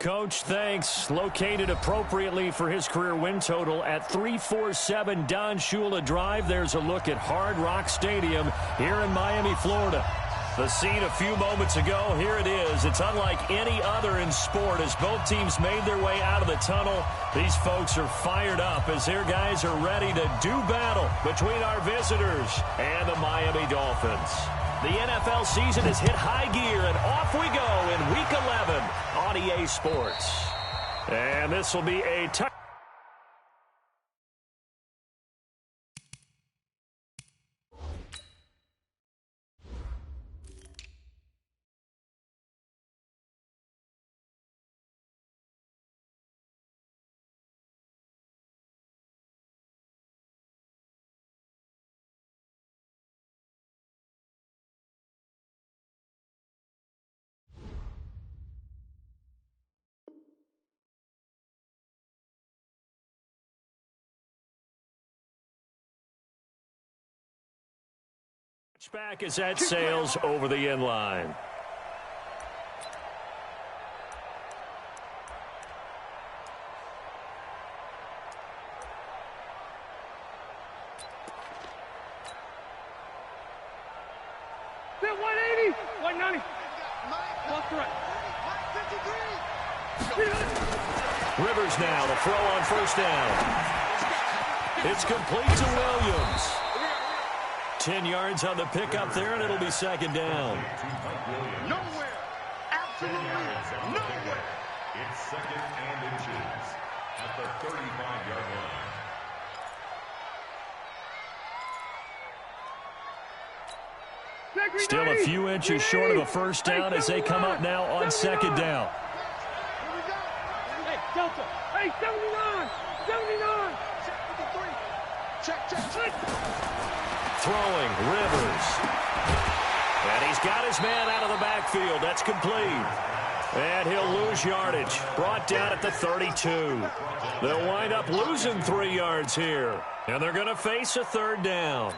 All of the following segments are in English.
Coach, thanks. Located appropriately for his career win total at 347 Don Shula Drive. There's a look at Hard Rock Stadium here in Miami, Florida. The scene a few moments ago, here it is. It's unlike any other in sport as both teams made their way out of the tunnel. These folks are fired up as their guys are ready to do battle between our visitors and the Miami Dolphins. The NFL season has hit high gear, and off we go in Week 11 on EA Sports. And this will be a back as that sails over the end line. Hit 180, 190. Left to right. Rivers now, the throw on first down. It's complete to Williams. 10 yards on the pickup there, and it'll be second down. Nowhere. Absolutely nowhere. It's second and inches at the 35-yard line. Still a few inches short of a first down as they come up now on second down. Hey, Delta. Hey, 79. 79. Check. Throwing, Rivers. And he's got his man out of the backfield. That's complete. And he'll lose yardage. Brought down at the 32. They'll wind up losing 3 yards here. And they're going to face a third down.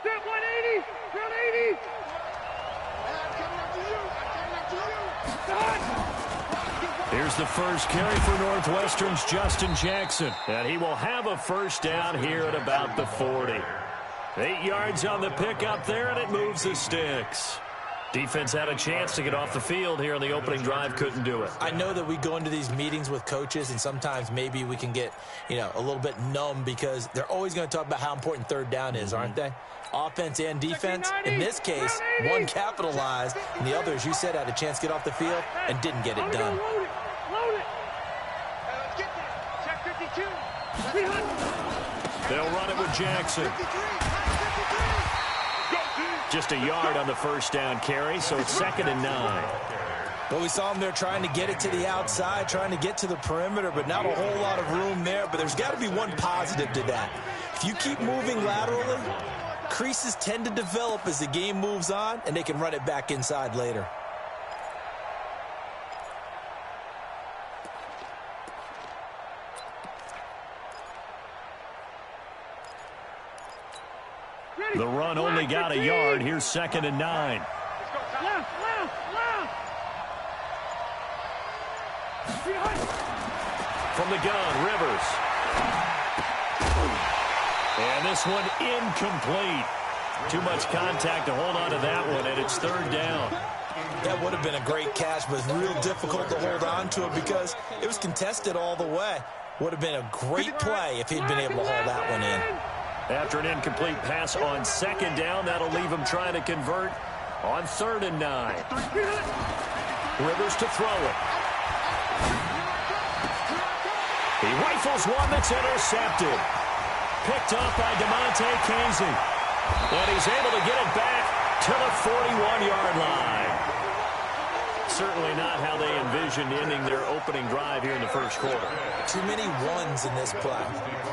Hit 180. 180. Here's the first carry for Northwestern's Justin Jackson. And he will have a first down here at about the 40. 8 yards on the pickup there, and it moves the sticks. Defense had a chance to get off the field here in the opening drive, couldn't do it. I know that we go into these meetings with coaches, and sometimes maybe we can get, a little bit numb because they're always going to talk about how important third down is, aren't they? Offense and defense. In this case, one capitalized, and the other, as you said, had a chance to get off the field and didn't get it done. Load it. Let's get there. Check 52. 300. They'll run it with Jackson. Just a yard on the first down carry, so it's second and 9. Well, we saw them there trying to get it to the outside, trying to get to the perimeter, but not a whole lot of room there. But there's got to be one positive to that. If you keep moving laterally, creases tend to develop as the game moves on, and they can run it back inside later. The run only got a yard. Here's second and 9. Left. From the gun, Rivers. And this one incomplete. Too much contact to hold on to that one, and it's third down. That would have been a great catch, but it's real difficult to hold on to it because it was contested all the way. Would have been a great play if he'd been able to hold that one in. After an incomplete pass on second down, that'll leave him trying to convert on third and 9. Rivers to throw it. He rifles one that's intercepted. Picked up by DeMonte Casey. And he's able to get it back to the 41-yard line. Certainly not how they envisioned ending their opening drive here in the first quarter. Too many ones in this play.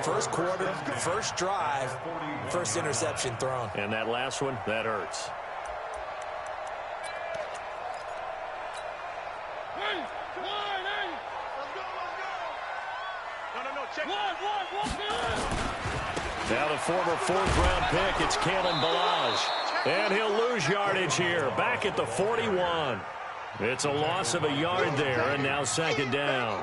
First quarter, first drive, first interception thrown. And that last one, that hurts. Now the former fourth-round pick, it's Kalen Balazs. And he'll lose yardage here, back at the 41. It's a loss of a yard there, and now second down.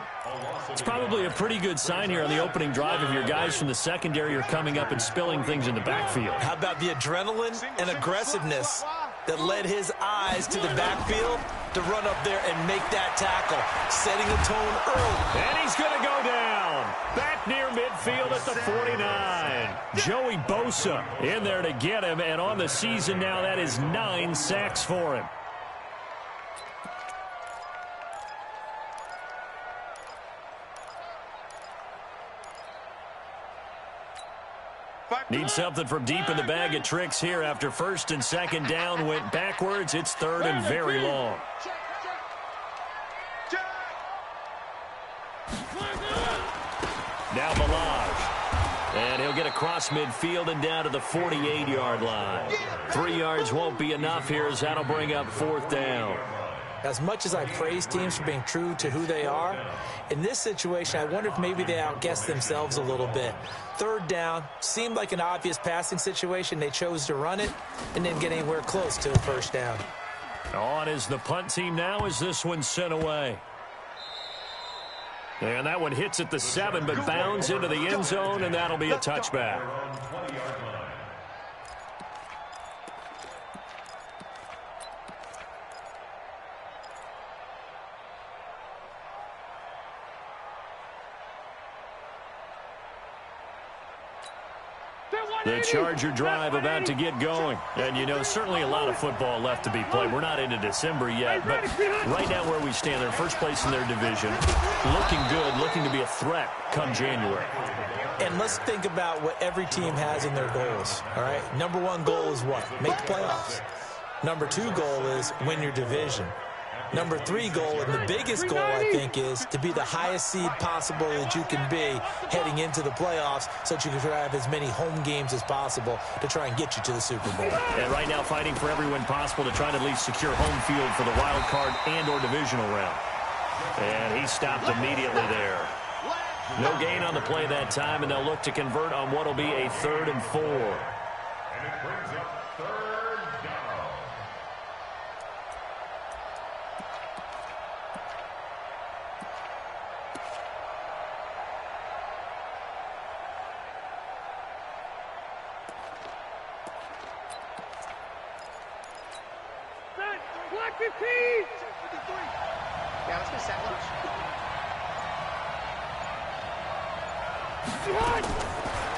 It's probably a pretty good sign here on the opening drive if your guys from the secondary are coming up and spilling things in the backfield. How about the adrenaline and aggressiveness that led his eyes to the backfield to run up there and make that tackle, setting a tone early. And he's going to go down. Back near midfield at the 49. Joey Bosa in there to get him, and on the season now, that is 9 sacks for him. Need something from deep in the bag of tricks here after first and second down went backwards. It's third and very long. Now Balaj. And he'll get across midfield and down to the 48-yard line. 3 yards won't be enough here as that'll bring up fourth down. As much as I praise teams for being true to who they are, in this situation, I wonder if maybe they outguessed themselves a little bit. Third down seemed like an obvious passing situation. They chose to run it and didn't get anywhere close to a first down. On is the punt team now as this one's sent away. And that one hits at the 7, but bounds into the end zone, and that'll be a touchback. The Charger drive about to get going. And, you know, certainly a lot of football left to be played. We're not into December yet, but right now where we stand, they're first place in their division. Looking good, looking to be a threat come January. And let's think about what every team has in their goals, all right? Number 1 goal is what? Make the playoffs. Number 2 goal is win your division. Number 3 goal, and the biggest goal, I think, is to be the highest seed possible that you can be heading into the playoffs so that you can have as many home games as possible to try and get you to the Super Bowl. And right now fighting for every win possible to try to at least secure home field for the wild card and or divisional round. And he stopped immediately there. No gain on the play that time, and they'll look to convert on what will be a 3rd and 4. And it brings up third down. Black 15! Yeah, let's go set lunch.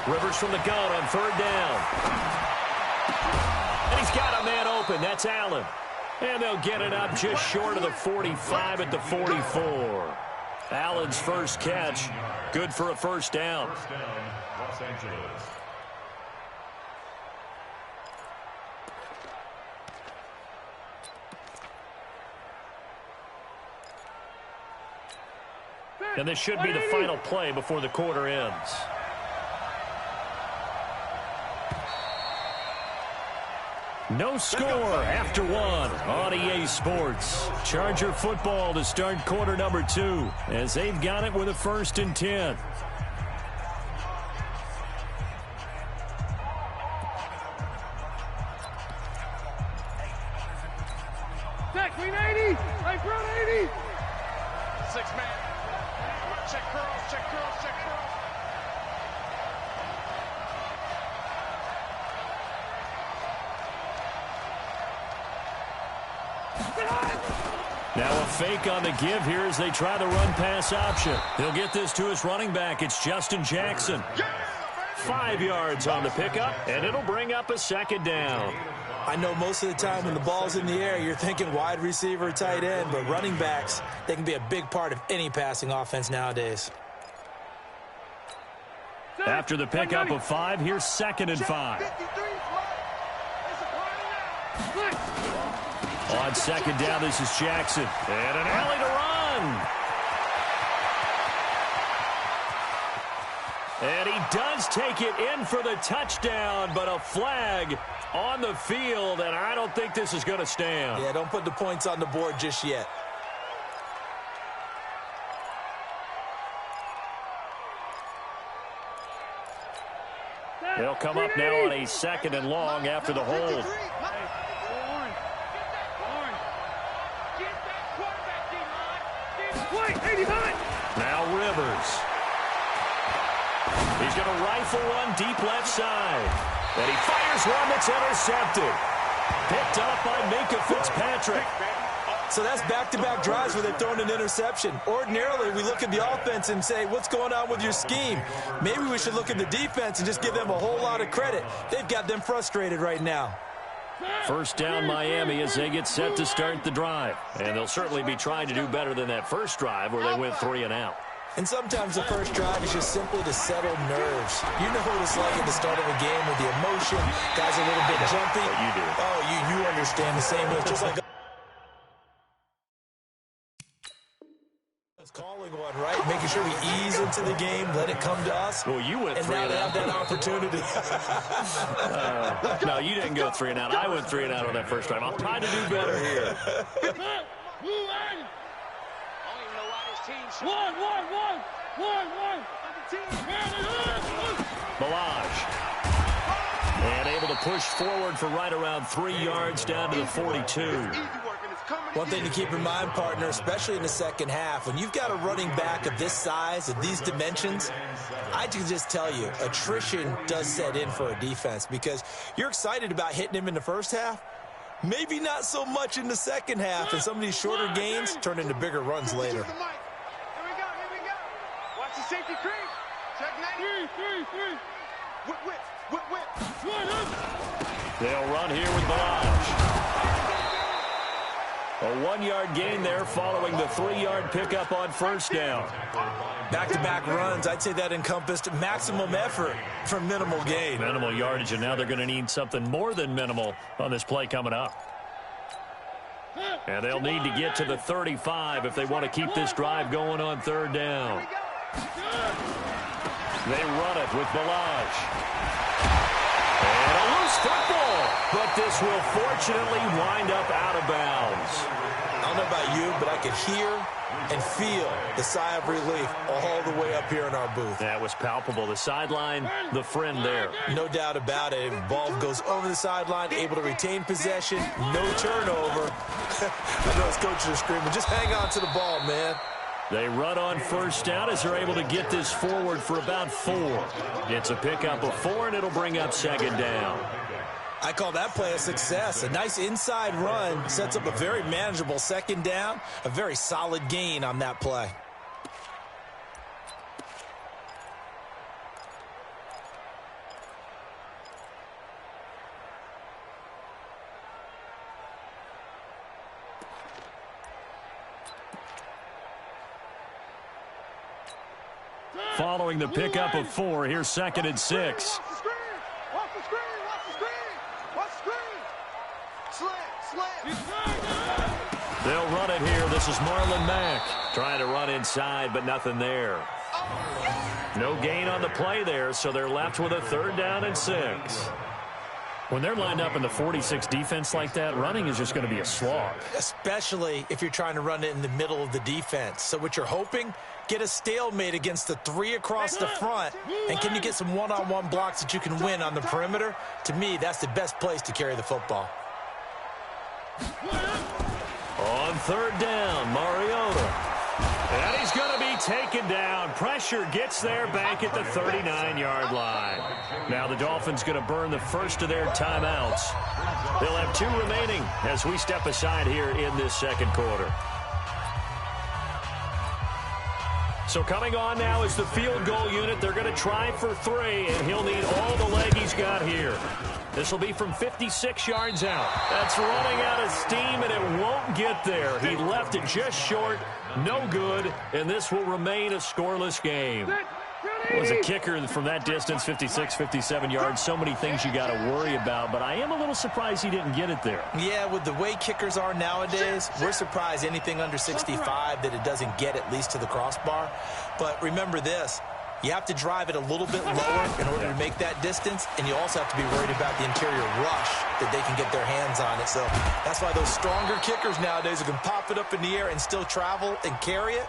Rivers from the gun on 3rd down. And he's got a man open. That's Allen. And they'll get it up just short of the 45 at the 44. Allen's first catch. Good for a first down. First down, Los Angeles. And this should be the final play before the quarter ends. No score after 1 on EA Sports. Charger football to start quarter number 2 as they've got it with a 1st and 10. Check, green 80! Hey, front 80! 6-man. Check curls, check curls, check curls. Now a fake on the give here as they try the run-pass option. He'll get this to his running back. It's Justin Jackson. 5 yards on the pickup, and it'll bring up a 2nd down. I know most of the time when the ball's in the air, you're thinking wide receiver, tight end, but running backs, they can be a big part of any passing offense nowadays. After the pickup of 5, here's 2nd and 5. On 2nd down, this is Jackson. And an alley to run. And he does take it in for the touchdown, but a flag on the field, and I don't think this is going to stand. Yeah, don't put the points on the board just yet. They'll come up now on a 2nd and long after the hold. He's going to rifle one deep left side. And he fires one that's intercepted. Picked up by Minka Fitzpatrick. So that's back-to-back drives where they've thrown an interception. Ordinarily, we look at the offense and say, what's going on with your scheme? Maybe we should look at the defense and just give them a whole lot of credit. They've got them frustrated right now. First down Miami as they get set to start the drive. And they'll certainly be trying to do better than that first drive where they went 3 and out. And sometimes the first drive is just simply to settle nerves. You know what it's like at the start of a game with the emotion. Guys are a little bit jumpy. You do. Oh, you understand the same way. Just like calling one, right? Making sure we ease into the game, let it come to us. Well, you went and 3 now and they out. have that opportunity. No, you didn't go 3 and out. I went 3 and out on that first drive. I'll try to do better here. Balaj. And able to push forward for right around 3 yards down to the 42. One thing to keep in mind, partner, especially in the second half, when you've got a running back of this size, of these dimensions, I can just tell you, attrition does set in for a defense because you're excited about hitting him in the first half, maybe not so much in the second half, and some of these shorter gains turn into bigger runs later. Here we go. Watch the safety creep. Check 90. Whip. They'll run here with Balaj. A 1-yard gain there following the 3-yard pickup on first down. Back-to-back runs, I'd say that encompassed maximum effort for minimal gain. Minimal yardage, and now they're going to need something more than minimal on this play coming up. And they'll need to get to the 35 if they want to keep this drive going on third down. They run it with Balaj. And a loose football, but this will fortunately wind up out of bounds. I don't know about you, but I could hear and feel the sigh of relief all the way up here in our booth. That was palpable. The sideline, the friend there. No doubt about it. The ball goes over the sideline, able to retain possession, no turnover. I know his coaches are screaming, just hang on to the ball, man. They run on first down as they're able to get this forward for about 4. It's a pickup of 4, and it'll bring up second down. I call that play a success. A nice inside run sets up a very manageable second down, a very solid gain on that play. Following the pickup of 4, here's 2nd and 6. Watch the screen. Slam. They'll run it here. This is Marlon Mack trying to run inside, but nothing there. No gain on the play there, so they're left with a 3rd down and 6. When they're lined up in the 46 defense like that, running is just going to be a slog. Especially if you're trying to run it in the middle of the defense. So what you're hoping, get a stalemate against the 3 across the front, and can you get some one-on-one blocks that you can win on the perimeter? To me, that's the best place to carry the football. On 3rd down, Mariota. And he's going to be taken down. Pressure gets there back at the 39-yard line. Now the Dolphins going to burn the first of their timeouts. They'll have 2 remaining as we step aside here in this second quarter. So coming on now is the field goal unit. They're going to try for 3, and he'll need all the leg he's got here. This will be from 56 yards out. That's running out of steam, and it won't get there. He left it just short. No good, and this will remain a scoreless game. Was a kicker from that distance, 56, 57 yards. So many things you got to worry about, but I am a little surprised he didn't get it there. Yeah, with the way kickers are nowadays, we're surprised anything under 65 that it doesn't get at least to the crossbar. But remember this, you have to drive it a little bit lower in order to make that distance, and you also have to be worried about the interior rush that they can get their hands on it. So that's why those stronger kickers nowadays who can pop it up in the air and still travel and carry it,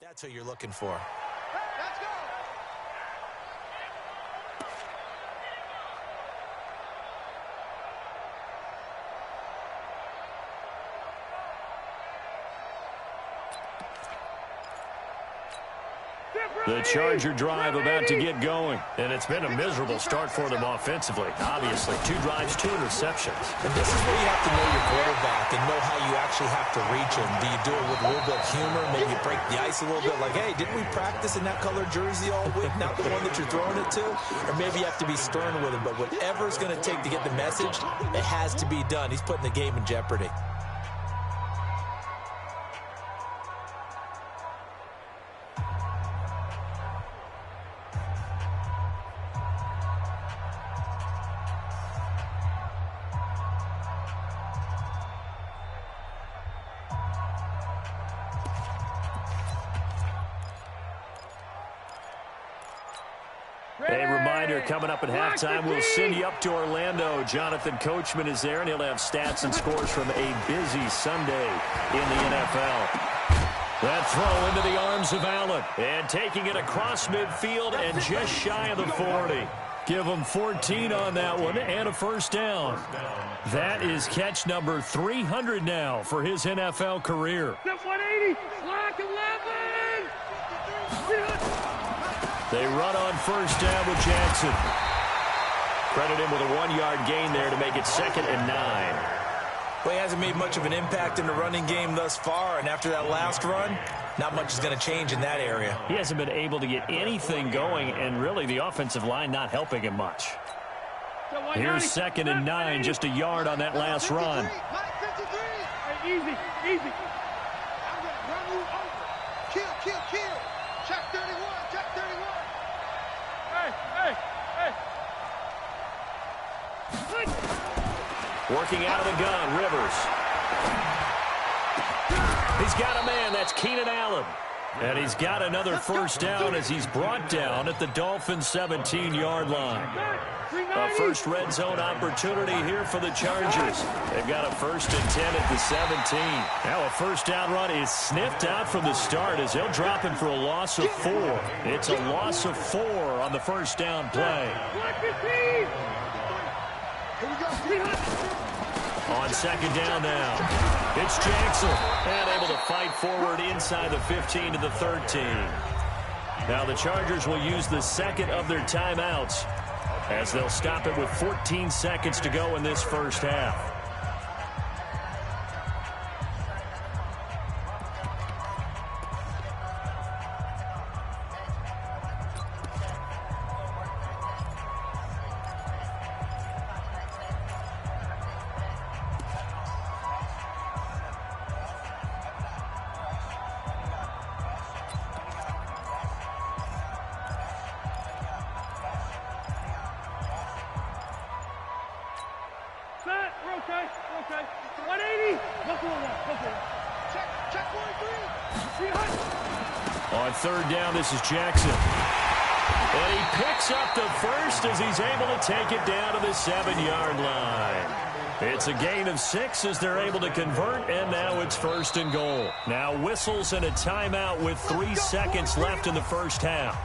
That's who you're looking for. Let's go. The Charger drive about to get going. And it's been a miserable start for them offensively. Obviously, 2 drives, 2 interceptions. And this is where you have to know your quarterback and know how you actually have to reach him. Do you do it with a little bit of humor? Maybe you break the ice a little bit like, hey, didn't we practice in that color jersey all week? Not the one that you're throwing it to? Or maybe you have to be stern with him. But whatever it's going to take to get the message, it has to be done. He's putting the game in jeopardy. A reminder, coming up at halftime, we'll send you up to Orlando. Jonathan Coachman is there, and he'll have stats and scores from a busy Sunday in the NFL. That throw into the arms of Allen. And taking it across midfield and just shy of the 40. Give him 14 on that one and a first down. That is catch number 300 now for his NFL career. 180, slack 11. They run on first down with Jackson. Credit him with a 1-yard gain there to make it 2nd and 9. Well, he hasn't made much of an impact in the running game thus far, and after that last run, not much is going to change in that area. He hasn't been able to get anything going, and really the offensive line not helping him much. Here's 2nd and 9, just a yard on that last run. Hey, easy. I'm going to run you over. Kill. Check 31. Hey. Working out of the gun, Rivers. He's got a man. That's Keenan Allen. And he's got another first down as he's brought down at the Dolphins' 17-yard line. A first red zone opportunity here for the Chargers. They've got a 1st and 10 at the 17. Now a first down run is sniffed out from the start as they'll drop him for a loss of 4. It's a loss of 4 on the first down play. On 2nd down now, it's Jackson, and able to fight forward inside the 15 to the 13. Now the Chargers will use the 2nd of their timeouts as they'll stop it with 14 seconds to go in this first half. Okay. 180. Go for it. Check 1-3. On 3rd down, this is Jackson. And he picks up the first as he's able to take it down to the 7-yard line. It's a gain of 6 as they're able to convert, and now it's 1st and goal. Now whistles and a timeout with 3 seconds left in the first half.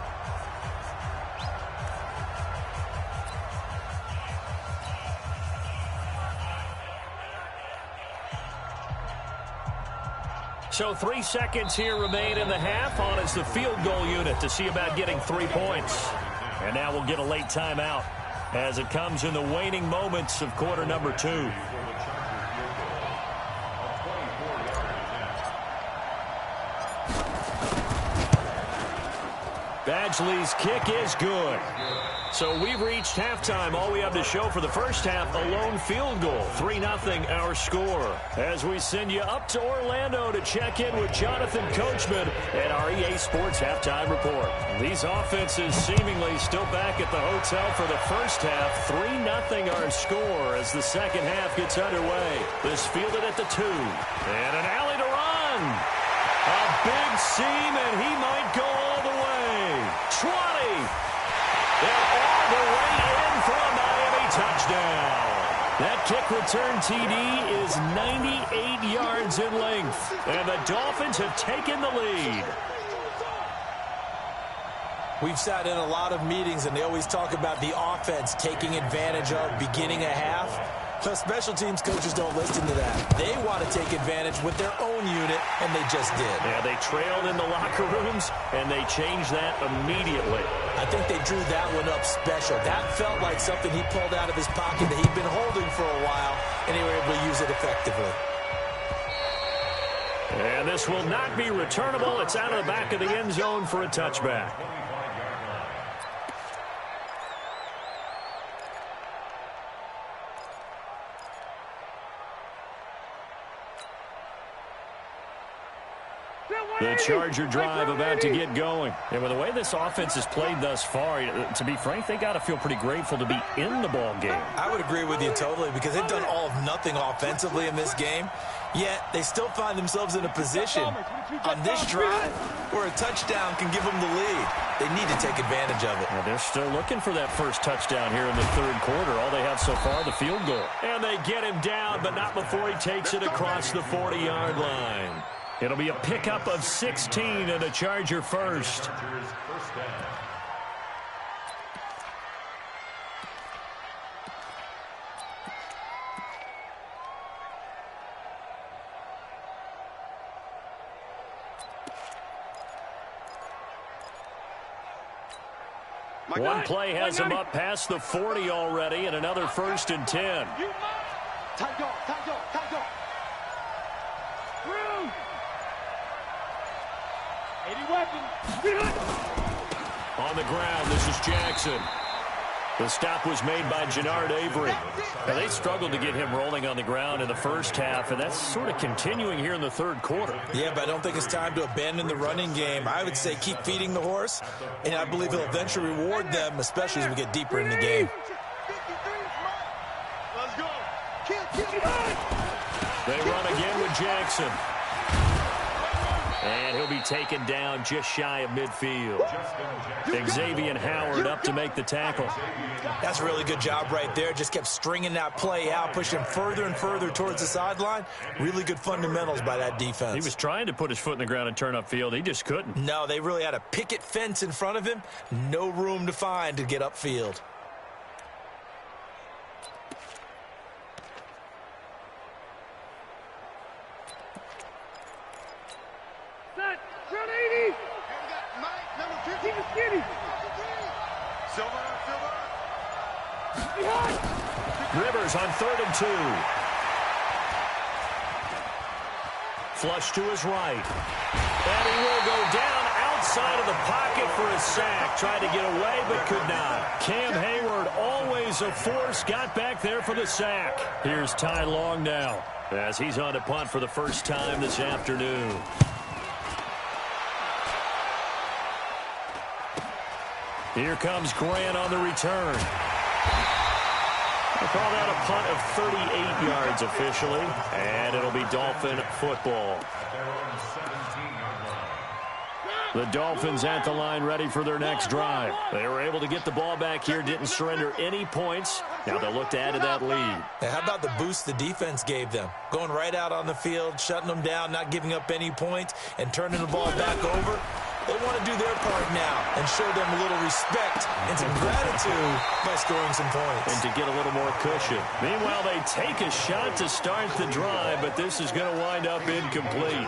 So 3 seconds here remain in the half on as the field goal unit to see about getting 3 points. And now we'll get a late timeout as it comes in the waning moments of quarter number 2. Badgley's kick is good. So we've reached halftime. All we have to show for the first half, a lone field goal. 3-0 our score. As we send you up to Orlando to check in with Jonathan Coachman at our EA Sports Halftime Report. These offenses seemingly still back at the hotel for the first half. 3-0 our score as the second half gets underway. This fielded at the 2. And an alley to run. A big seam, and he might go all the way. 20. And all the way in for a Miami touchdown. That kick return TD is 98 yards in length. And the Dolphins have taken the lead. We've sat in a lot of meetings, and they always talk about the offense taking advantage of beginning a half. The special teams coaches don't listen to that. They want to take advantage with their own unit, and they just did. Yeah, they trailed in the locker rooms, and they changed that immediately. I think they drew that one up special. That felt like something he pulled out of his pocket that he'd been holding for a while, and they were able to use it effectively. And this will not be returnable. It's out of the back of the end zone for a touchback. The Charger drive about to get going. And with the way this offense has played thus far, to be frank, they got to feel pretty grateful to be in the ball game. I would agree with you totally, because they've done all of nothing offensively in this game, yet they still find themselves in a position on this drive where a touchdown can give them the lead. They need to take advantage of it. Well, they're still looking for that first touchdown here in the third quarter. All they have so far, the field goal. And they get him down, but not before he takes it across the 40-yard line. It'll be a pickup of 16 and a Charger first. One play has him up past the 40 already, and another 1st and 10. Tight dog, tight dog, tight dog. Through. 80 weapons. On the ground, this is Jackson. The stop was made by Jannard Avery. Now, they struggled to get him rolling on the ground in the first half, and that's sort of continuing here in the third quarter. Yeah, but I don't think it's time to abandon the running game. I would say keep feeding the horse, and I believe he'll eventually reward them, especially as we get deeper in the game. Let's go. They run again with Jackson. And he'll be taken down just shy of midfield. Xavier Howard up to make the tackle. That's a really good job right there. Just kept stringing that play out, pushing further and further towards the sideline. Really good fundamentals by that defense. He was trying to put his foot in the ground and turn upfield. He just couldn't. No, they really had a picket fence in front of him. No room to find to get upfield. Run 80. Mike, number 50. Keep it skinny. Silver. Rivers on 3rd and 2. Flush to his right. And he will go down outside of the pocket for a sack. Tried to get away, but could not. Cam Hayward, always a force, got back there for the sack. Here's Ty Long now, as he's on to punt for the first time this afternoon. Here comes Grant on the return. They call that a punt of 38 yards officially, and it'll be Dolphin football. The Dolphins at the line ready for their next drive. They were able to get the ball back here, didn't surrender any points. Now they'll look to add to that lead. Now, how about the boost the defense gave them? Going right out on the field, shutting them down, not giving up any points, and turning the ball back over. They want to do their part now and show them a little respect and some gratitude by scoring some points. And to get a little more cushion. Meanwhile, they take a shot to start the drive, but this is going to wind up incomplete.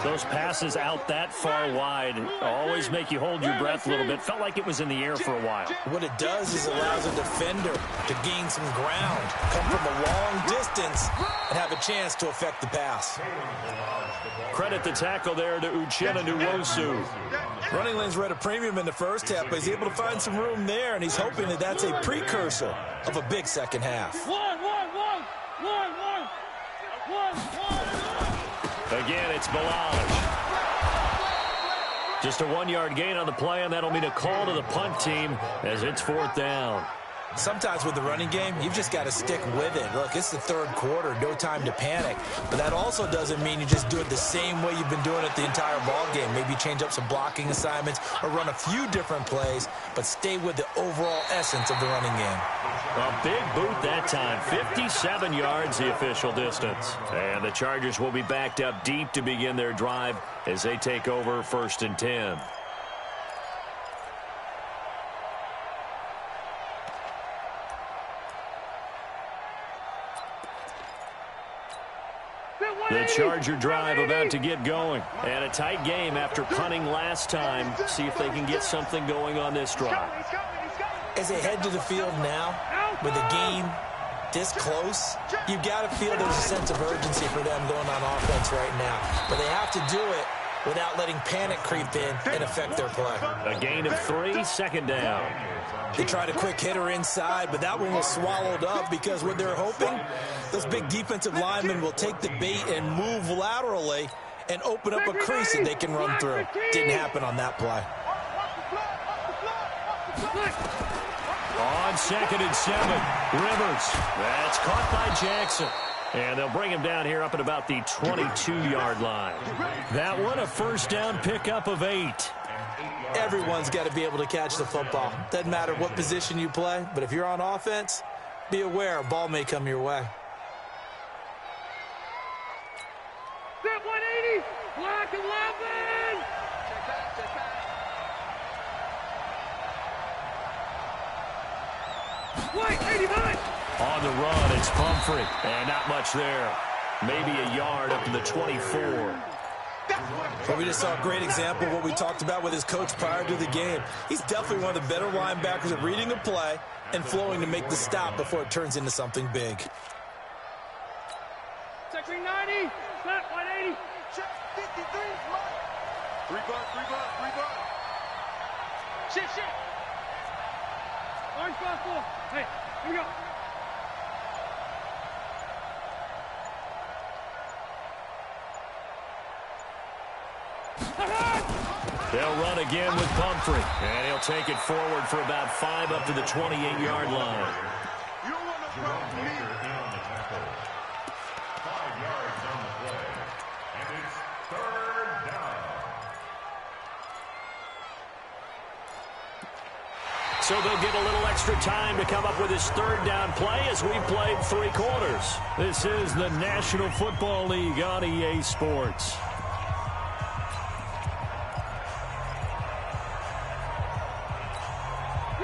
Those passes out that far wide always make you hold your breath a little bit. Felt like it was in the air for a while. What it does is allows a defender to gain some ground, come from a long distance, and have a chance to affect the pass. Credit the tackle there to Uchenna Nwosu. Running lanes were at a premium in the first half, but he's able to find some room there, and he's hoping that that's a precursor of a big second half. One. Again, it's Balaj. Just a 1-yard gain on the play, and that'll mean a call to the punt team as it's 4th down. Sometimes with the running game, you've just got to stick with it. Look, it's the third quarter, no time to panic. But that also doesn't mean you just do it the same way you've been doing it the entire ball game. Maybe change up some blocking assignments or run a few different plays, but stay with the overall essence of the running game. A big boot that time. 57 yards the official distance. And the Chargers will be backed up deep to begin their drive as they take over 1st and 10. The Charger drive about to get going. And a tight game after punting last time. See if they can get something going on this drive. As they head to the field now, with the game this close, you've got to feel there's a sense of urgency for them going on offense right now. But they have to do it without letting panic creep in and affect their play. A gain of 3, second down. They tried a quick hitter inside, but that one was swallowed up because what they're hoping, those big defensive linemen will take the bait and move laterally and open up a crease that they can run through. Didn't happen on that play. On 2nd and 7, Rivers. That's caught by Jackson. And they'll bring him down here up at about the 22-yard line. That one, a first down pickup of 8. Everyone's got to be able to catch the football. Doesn't matter what position you play, but if you're on offense, be aware a ball may come your way. Step 180, block 11. White, 89. On the run, it's Pumphrey. And not much there. Maybe a yard up to the 24. But we just saw a great example of what we talked about with his coach prior to the game. He's definitely one of the better linebackers at reading a play and flowing to make the stop before it turns into something big. Section 90, snap 180. Check 53, Mike. 3 buck. Shit. Orange cross 4. Hey, here we go. They'll run again with Pumphrey. And he'll take it forward for about 5 up to the 28-yard line. You don't want no problem with me. On the tackle. 5 yards on the play. And it's 3rd down. So they'll get a little extra time to come up with his 3rd down play as we've played 3 quarters. This is the National Football League on EA Sports.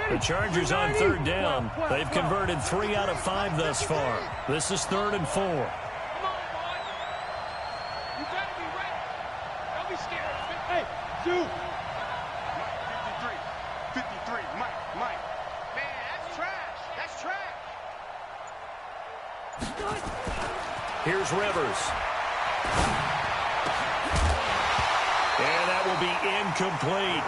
The Chargers on 3rd down. They've converted 3 out of 5 thus far. This is 3rd and 4. Come on, boy. You gotta be ready. Don't be scared. Hey, Sue. 53, Mike. Man, that's trash. Here's Rivers. And that will be incomplete.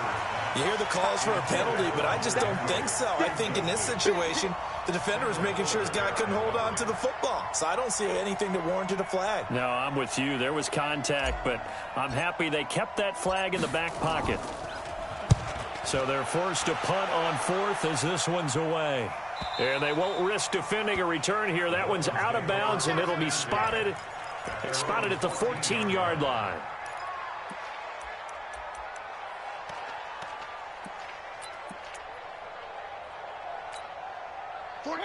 You hear the calls for a penalty, but I just don't think so. I think in this situation, the defender was making sure his guy couldn't hold on to the football. So I don't see anything that warranted a flag. No, I'm with you. There was contact, but I'm happy they kept that flag in the back pocket. So they're forced to punt on 4th as this one's away. And they won't risk defending a return here. That one's out of bounds, and it'll be spotted at the 14-yard line.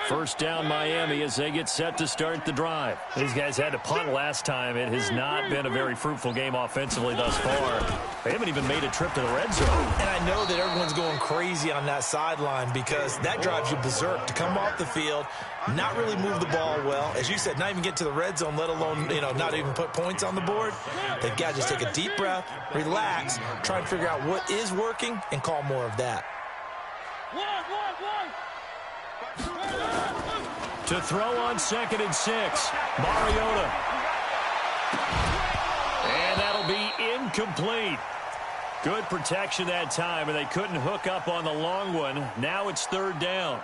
First down Miami as they get set to start the drive. These guys had to punt last time. It has not been a very fruitful game offensively thus far. They haven't even made a trip to the red zone. And I know that everyone's going crazy on that sideline because that drives you berserk to come off the field, not really move the ball well. As you said, not even get to the red zone, let alone, not even put points on the board. They've got to just take a deep breath, relax, try and figure out what is working, and call more of that. To throw on 2nd and 6, Mariota. And that'll be incomplete. Good protection that time, and they couldn't hook up on the long one. Now it's 3rd down.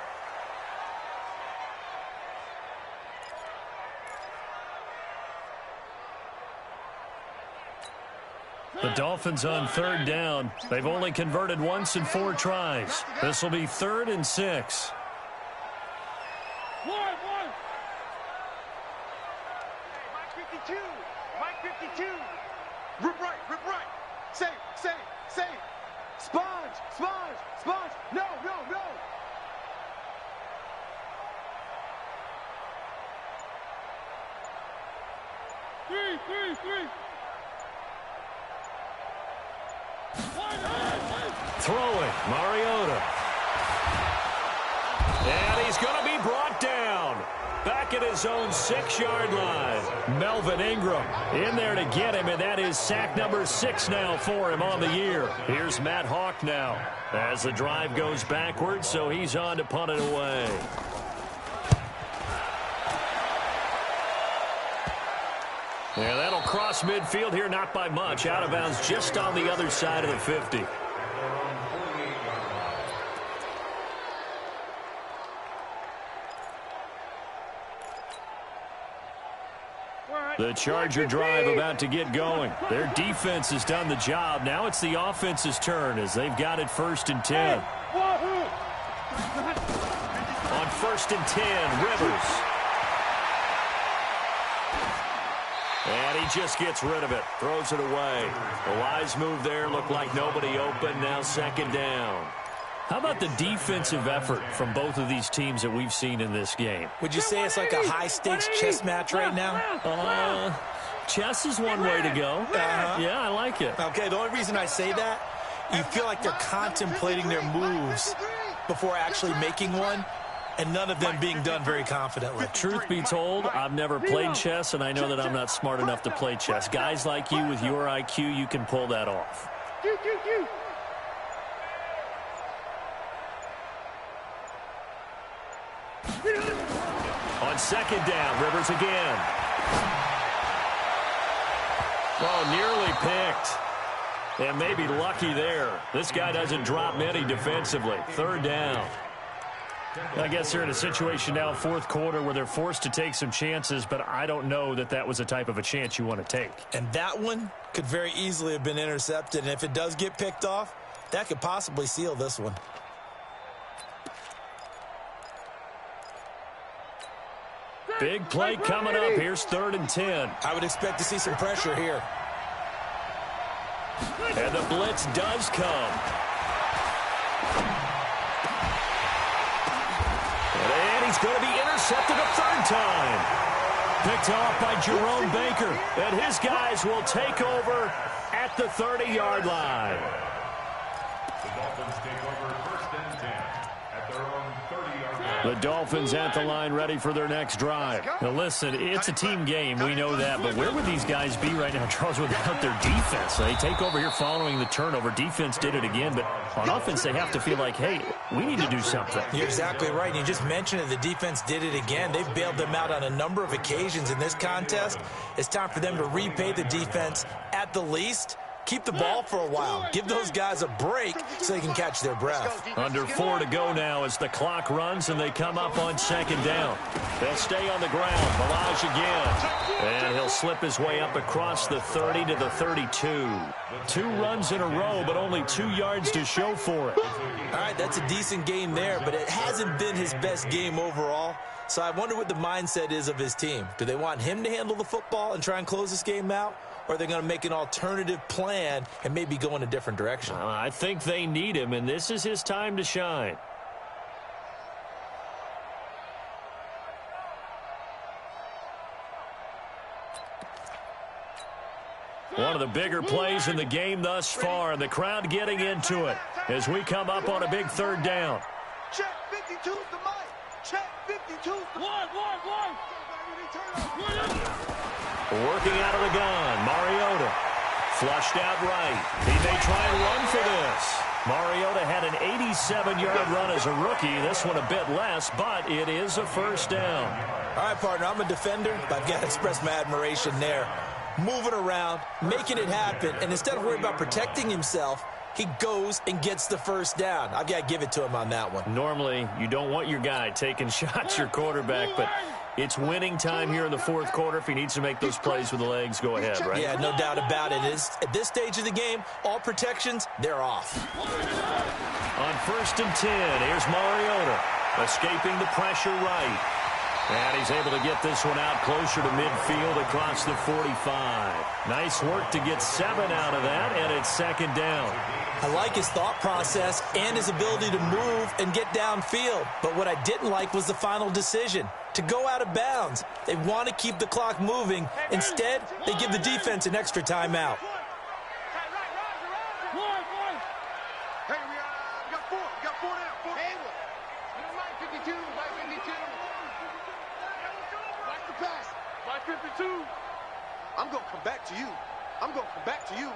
The Dolphins on 3rd down. They've only converted once in 4 tries. This will be 3rd and 6. Mike 52. Rip right. Save. Sponge. No. 3. Throwing, Mariota. And he's going to be brought down. Back back at his own 6-yard line. Melvin Ingram in there to get him, and that is sack number 6 now for him on the year. Here's Matt Hawk now as the drive goes backwards, so he's on to punt it away. Yeah, that'll cross midfield here, not by much. Out of bounds just on the other side of the 50. The Charger drive about to get going. Their defense has done the job. Now it's the offense's turn as they've got it 1st and 10. On 1st and 10, Rivers. And he just gets rid of it. Throws it away. A wise move there. Looked like nobody open. Now 2nd down. How about the defensive effort from both of these teams that we've seen in this game? Would you say it's like a high-stakes chess match right now? Chess is one way to go. Yeah, I like it. Okay, the only reason I say that, you feel like they're contemplating their moves before actually making one, and none of them being done very confidently. Truth be told, I've never played chess, and I know that I'm not smart enough to play chess. Guys like you with your IQ, you can pull that off. On 2nd down, Rivers again. Oh, nearly picked. And maybe lucky there. This guy doesn't drop many defensively. 3rd down. I guess they're in a situation now, 4th quarter, where they're forced to take some chances, but I don't know that that was the type of a chance you want to take. And that one could very easily have been intercepted. And if it does get picked off, that could possibly seal this one. Big play coming up. Here's 3rd and 10. I would expect to see some pressure here. And the blitz does come. And he's going to be intercepted a 3rd time. Picked off by Jerome Baker. And his guys will take over at the 30-yard line. The Dolphins take over 1st and 10 at their own 30-yard line. The Dolphins at the line ready for their next drive. Now listen, it's a team game. We know that. But where would these guys be right now, Charles, without their defense? They take over here following the turnover. Defense did it again. But on offense, they have to feel like, hey, we need to do something. You're exactly right. You just mentioned it. The defense did it again. They've bailed them out on a number of occasions in this contest. It's time for them to repay the defense at the least. Keep the ball for a while. Give those guys a break so they can catch their breath. Under 4 to go now as the clock runs and they come up on 2nd down. They'll stay on the ground. Balaj again. And he'll slip his way up across the 30 to the 32. 2 runs in a row, but only 2 yards to show for it. All right, that's a decent game there, but it hasn't been his best game overall. So I wonder what the mindset is of his team. Do they want him to handle the football and try and close this game out? Or are they going to make an alternative plan and maybe go in a different direction? I think they need him, and this is his time to shine. One of the bigger plays in the game thus far, and the crowd getting into it as we come up on a big 3rd down. Check 52's the mic. Check 52's the mic. Working out of the gun, Mariota. Flushed out right. He may try and run for this. Mariota had an 87-yard run as a rookie. This one a bit less, but it is a 1st down. All right, partner, I'm a defender, but I've got to express my admiration there. Moving around, making it happen, and instead of worrying about protecting himself, he goes and gets the 1st down. I've got to give it to him on that one. Normally, you don't want your guy taking shots, your quarterback, but it's winning time here in the 4th quarter. If he needs to make those plays with the legs, go ahead, right? Yeah, no doubt about it. At this stage of the game, all protections, they're off. On 1st and 10, here's Mariota, escaping the pressure right. And he's able to get this one out closer to midfield across the 45. Nice work to get 7 out of that, and it's 2nd down. I like his thought process and his ability to move and get downfield. But what I didn't like was the final decision, to go out of bounds. They want to keep the clock moving. Instead, they give the defense an extra timeout. Hey, we got 4 now. 4. Hey, 52, 52. the pass. 552. I'm going to come back to you. I'm going to come back to you.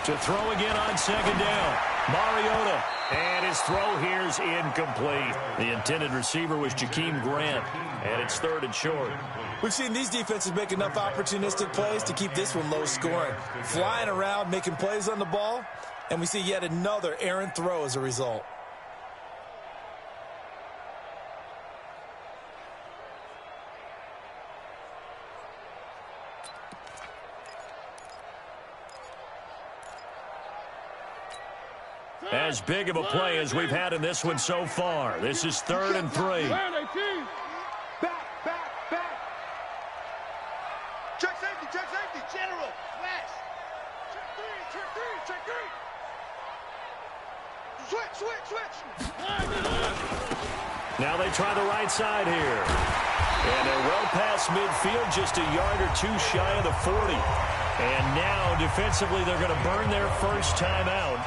To throw again on second down. Mariota. And his throw here's incomplete. The intended receiver was Jakeem Grant. And it's 3rd and short. We've seen these defenses make enough opportunistic plays to keep this one low scoring. Flying around, making plays on the ball. And we see yet another errant throw as a result. As big of a play as we've had in this one so far. This is 3rd and 3. Back. Check safety. General. Flash. Check three. Switch. Now they try the right side here. And they're well past midfield, just a yard or two shy of the 40. And now defensively they're going to burn their first timeout.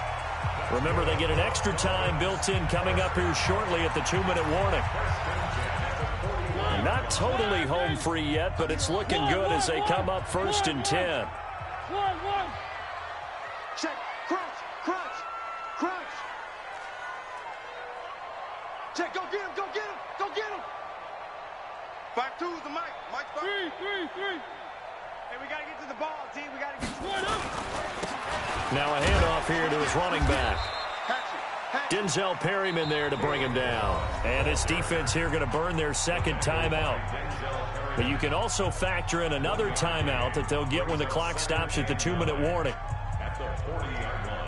Remember, they get an extra time built in coming up here shortly at the 2-minute warning. Not totally home free yet, but it's looking good as they come up 1st and 10. Check. Crunch. Check. Go get him. 5-2 is the mic. Mike 5. 3. Hey, we got to get to the ball, team. We got to get to the ball. Now a handoff here to his running back. Denzel Perryman there to bring him down. And this defense here going to burn their second timeout. But you can also factor in another timeout that they'll get when the clock stops at the 2-minute warning. At the 40-yard line.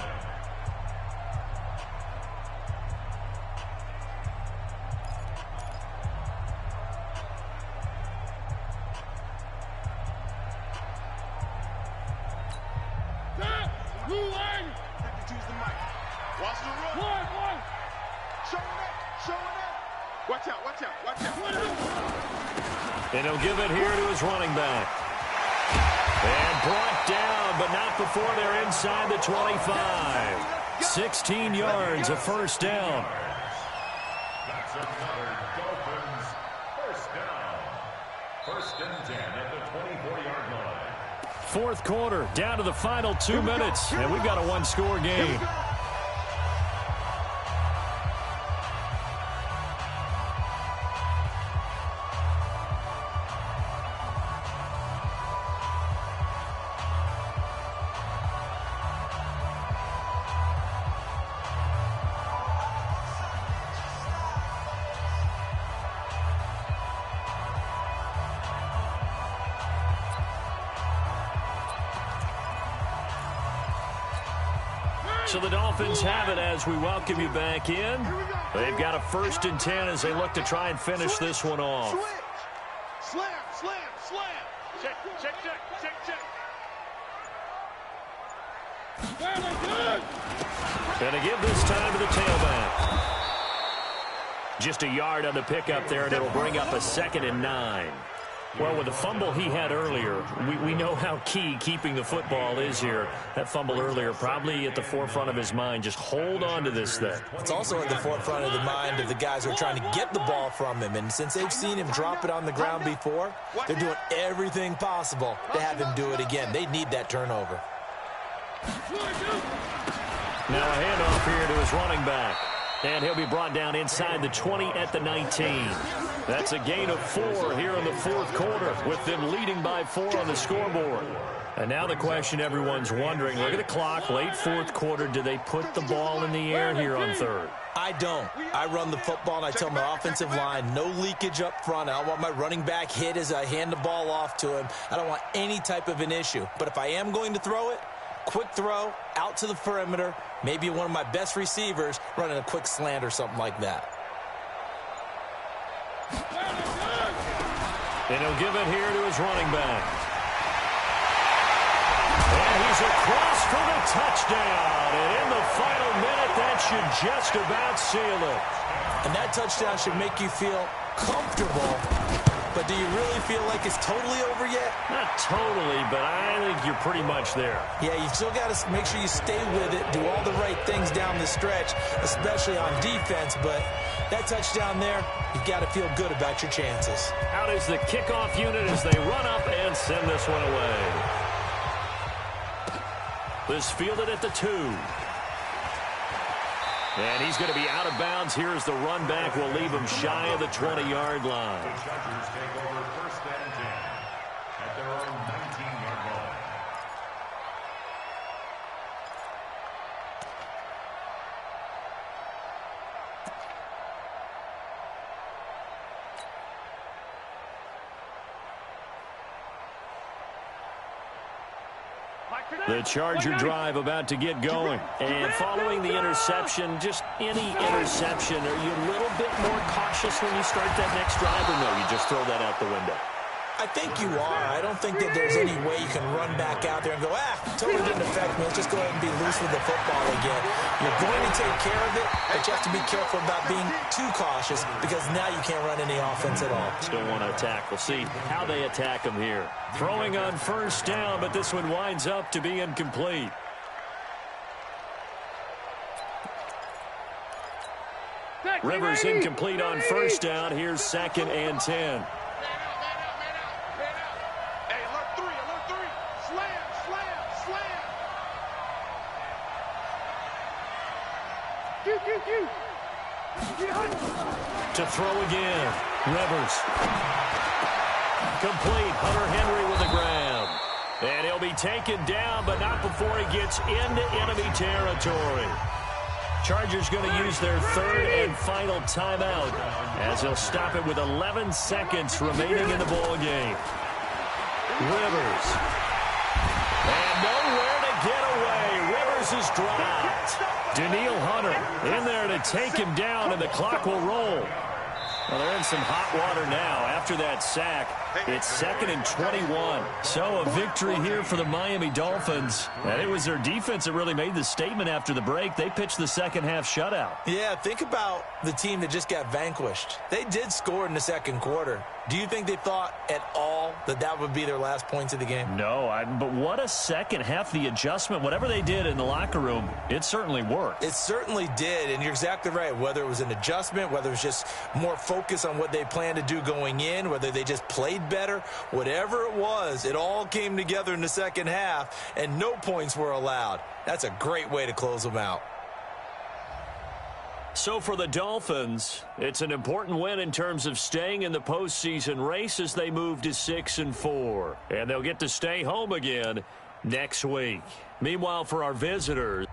Watch out. And he'll give it here to his running back. And brought down, but not before they're inside the 25. 16 yards, a first down. That's another Dolphins first down. 1st and 10 at the 24-yard line. 4th quarter, down to the final 2 minutes. And we've got a one-score game. So the Dolphins have it as we welcome you back in. They've got a 1st and 10 as they look to try and finish this one off. Slam. Check. And to give this time to the tailback. Just a yard on the pickup there, and it'll bring up a 2nd and 9. Well, with the fumble he had earlier, we know how key keeping the football is here. That fumble earlier probably at the forefront of his mind. Just hold on to this thing. It's also at the forefront of the mind of the guys who are trying to get the ball from him. And since they've seen him drop it on the ground before, they're doing everything possible to have him do it again. They need that turnover. Now a handoff here to his running back. And he'll be brought down inside the 20 at the 19. That's a gain of 4 here in the 4th quarter, with them leading by 4 on the scoreboard. And now the question everyone's wondering, look at the clock, late 4th quarter, do they put the ball in the air here on 3rd? I don't. I run the football, and I tell my offensive line, no leakage up front. I don't want my running back hit as I hand the ball off to him. I don't want any type of an issue. But if I am going to throw it, quick throw, out to the perimeter, maybe one of my best receivers running a quick slant or something like that. And he'll give it here to his running back. And he's across for the touchdown. And in the final minute, that should just about seal it. And that touchdown should make you feel comfortable. but do you really feel like it's totally over yet? Not totally, but I think you're pretty much there. Yeah, you still got to make sure you stay with it, do all the right things down the stretch, especially on defense, but that touchdown there, you've got to feel good about your chances. Out is the kickoff unit as they run up and send this one away. This fielded at the 2. And he's going to be out of bounds. Here's the run back. Will leave him shy of the 20-yard line. The Chargers take over 1st and 10 at their own 19-yard line. The Charger drive about to get going. And following the interception, just any interception, are you a little bit more cautious when you start that next drive, or no, you just throw that out the window? I think you are. I don't think that there's any way you can run back out there and go, totally didn't affect me. Let's just go ahead and be loose with the football again. You're going to take care of it, but you have to be careful about being too cautious because now you can't run any offense at all. Still want to attack. We'll see how they attack him here. Throwing on 1st down, but this one winds up to be incomplete. Rivers incomplete on 1st down. Here's 2nd and 10. To throw again. Rivers. Complete. Hunter Henry with the grab. And he'll be taken down, but not before he gets into enemy territory. Chargers going to use their 3rd and final timeout as they'll stop it with 11 seconds remaining in the ball game. Rivers. And nowhere to get away. Rivers is dropped. Daniil Hunter in there to take him down, and the clock will roll. Well, they're in some hot water now. After that sack, it's 2nd and 21. So a victory here for the Miami Dolphins. And it was their defense that really made the statement after the break. They pitched the second-half shutout. Yeah, think about the team that just got vanquished. They did score in the 2nd quarter. Do you think they thought at all that that would be their last points of the game? No, but what a second half. The adjustment, whatever they did in the locker room, it certainly worked. It certainly did, and you're exactly right. Whether it was an adjustment, whether it was just more focus on what they planned to do going in, whether they just played better, whatever it was, it all came together in the 2nd half, and no points were allowed. That's a great way to close them out. So for the Dolphins, it's an important win in terms of staying in the postseason race as they move to 6-4. And they'll get to stay home again next week. Meanwhile, for our visitors,